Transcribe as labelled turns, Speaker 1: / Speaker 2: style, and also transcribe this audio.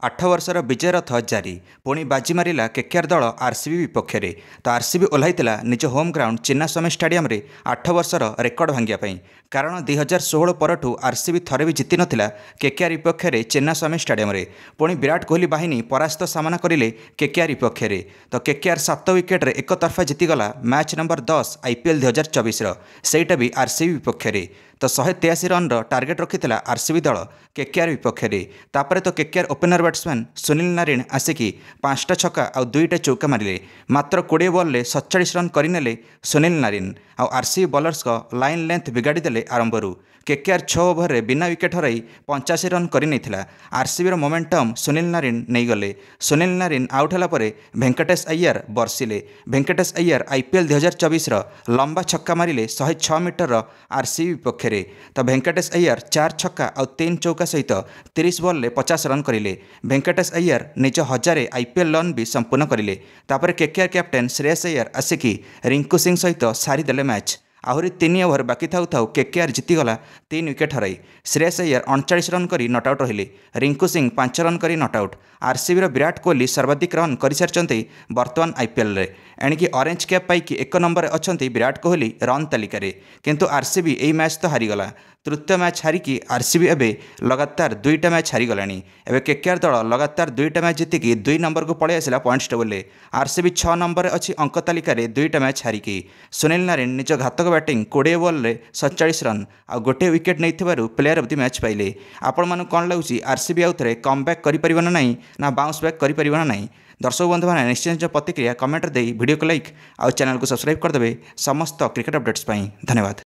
Speaker 1: 8 ବର୍ଷର ବିଜୟ ରଥ ଜାରି ପୁଣି ବାଜି ମାରିଲା କେକେଆର ଦଳ ଆରସିବି ବିପକ୍ଷରେ। ତ ଆରସିବି ଓହ୍ଲାଇଥିଲା ନିଜ ହୋମ୍ ଗ୍ରାଉଣ୍ଡ ଚିନ୍ନାସ୍ୱାମୀ ଷ୍ଟାଡିୟମରେ 8 ବର୍ଷର ରେକର୍ଡ ଭାଙ୍ଗିବା ପାଇଁ। କାରଣ 2016 ପରଠୁ ଆରସିବି ଥରେ ବି ଜିତି ନଥିଲା କେକେଆର ବିପକ୍ଷରେ ଚିନ୍ନାସ୍ୱାମୀ ଷ୍ଟାଡିୟମରେ। ପୁଣି ବିରାଟ କୋହଲି ବାହିନୀ ପରାସ୍ତ ସାମନା କରିଲେ କେକେଆର ବିପକ୍ଷରେ। ତ କେକେଆର 7 ୱିକେଟରେ ଏକତରଫା ଜିତିଗଲା ମ୍ୟାଚ୍ ନମ୍ବର 10 IPL 2024ର, ସେଇଟା ବି ଆରସିବି ବିପକ୍ଷରେ। ତ 183 ରନ୍ର ଟାର୍ଗେଟ୍ ରଖିଥିଲା ଆରସିବି ଦଳ କେକେଆର ବିପକ୍ଷରେ। ତାପରେ ତ KKR opener batsman Sunil Narine ଆସିକି 5ଟା ଛକା ଆଉ 2ଟା ଚୌକା ମାରିଲେ। ମାତ୍ର 20 ବଲ୍ରେ 47 ରନ୍ କରିନେଲେ ସୁନୀଲ ନାରିନ୍। ଆଉ ଆରସିବି ବୋଲର୍ସଙ୍କ ଲାଇନ୍ ଲେନ୍ଥ ବିଗାଡ଼ିଦେଲେ ଆରମ୍ଭରୁ। କେକେଆର 6 ଓଭରରେ ବିନା ୱିକେଟ୍ ହରାଇ 85 ରନ୍ କରିନେଇଥିଲା। ଆରସିବିର ମୋମେଣ୍ଟମ୍ ସୁନୀଲ ନାରିନ୍ ନେଇଗଲେ। ସୁନୀଲ ନାରିନ୍ ଆଉଟ୍ ହେଲା ପରେ ଭେଙ୍କଟେଶ ଅୟ୍ୟାର ବର୍ଷିଲେ। ଭେଙ୍କଟେଶ ଅୟ୍ୟାର IPL 2024ର ଲମ୍ବା ଛକା ମାରିଲେ 106 ମିଟରର ଆରସିବି ବିପକ୍ଷରେ। ତ ଭେଙ୍କଟେଶ ଅୟ୍ୟାର 4 ଛକା ଆଉ 3 ଚୌକା ସହିତ 30 ବଲ୍ରେ 50 ରନ୍ କରିଲେ। ଭେଙ୍କଟେଶ ଅୟ୍ୟାର ନିଜ 1000 IPL ରନ୍ ବି ସମ୍ପୂର୍ଣ୍ଣ କରିଲେ। ତାପରେ କେକେଆର କ୍ୟାପ୍ଟେନ୍ ଶ୍ରେୟସ ଅୟ୍ୟାର ଆସିକି ରିଙ୍କୁ ସିଂ ସହିତ ସାରିଦେଲେ ମ୍ୟାଚ୍। ଆହୁରି 3 ଓଭର ବାକି ଥାଉ ଥାଉ କେକେଆର ଜିତିଗଲା 3 ୱିକେଟ୍ ହରାଇ। ଶ୍ରେୟସ ଅୟ୍ୟାର 39 ରନ୍ କରି ନଟ୍ ଆଉଟ୍ ରହିଲେ। ରିଙ୍କୁ ସିଂ 5 ରନ୍ କରି ନଟ୍ ଆଉଟ୍। ଆରସିବିର ବିରାଟ କୋହଲି ସର୍ବାଧିକ ରନ୍ କରିସାରିଛନ୍ତି ବର୍ତ୍ତମାନ IPLରେ। ଏଣିକି ଅରେଞ୍ଜ କ୍ୟାପ୍ ପାଇକି 1 ନମ୍ବରରେ ଅଛନ୍ତି ବିରାଟ କୋହଲି ରନ୍ ତାଲିକାରେ। କିନ୍ତୁ ଆରସିବି ଏହି ମ୍ୟାଚ୍ ତ ହାରିଗଲା। ତୃତୀୟ ମ୍ୟାଚ୍ ହାରିକି ଆରସିବି ଏବେ ଲଗାତାର 2ଟା ମ୍ୟାଚ୍ ହାରିଗଲାଣି। ଏବେ କେକେଆର ଦଳ ଲଗାତାର 2ଟା ମ୍ୟାଚ୍ ଜିତିକି 2 ନମ୍ବରକୁ ପଳାଇ ଆସିଲା ପଏଣ୍ଟସ୍ ଟେବୁଲରେ। ଆରସିବି 6 ନମ୍ବରରେ ଅଛି ଅଙ୍କ ତାଲିକାରେ 2ଟା ମ୍ୟାଚ୍ ହାରିକି। ସୁନୀଲ ନାରିନ୍ ନିଜ ଘାତକ ବ୍ୟାଟିଂ 20 ବଲ୍ରେ 47 ରନ୍ ଆଉ ଗୋଟିଏ ୱିକେଟ୍ ନେଇଥିବାରୁ ପ୍ଲେୟାର ଅଫ୍ ଦି ମ୍ୟାଚ୍ ପାଇଲେ। ଆପଣମାନଙ୍କୁ କ'ଣ ଲାଗୁଛି ଆରସିବି ଆଉଥରେ କମ୍ ବ୍ୟାକ୍ କରିପାରିବ ନା ନାହିଁ, ନା ବାଉନ୍ସ ବ୍ୟାକ୍ କରିପାରିବ ନା ନାହିଁ? ଦର୍ଶକ ବନ୍ଧୁମାନେ ନିଶ୍ଚୟ ନିଜ ପ୍ରତିକ୍ରିୟା କମେଣ୍ଟରେ ଦେଇ ଭିଡ଼ିଓକୁ ଲାଇକ୍ ଆଉ ଚ୍ୟାନେଲକୁ ସବସ୍କ୍ରାଇବ୍ କରିଦେବେ ସମସ୍ତ କ୍ରିକେଟ୍ ଅପଡେଟ୍ସ ପାଇଁ। ଧନ୍ୟବାଦ।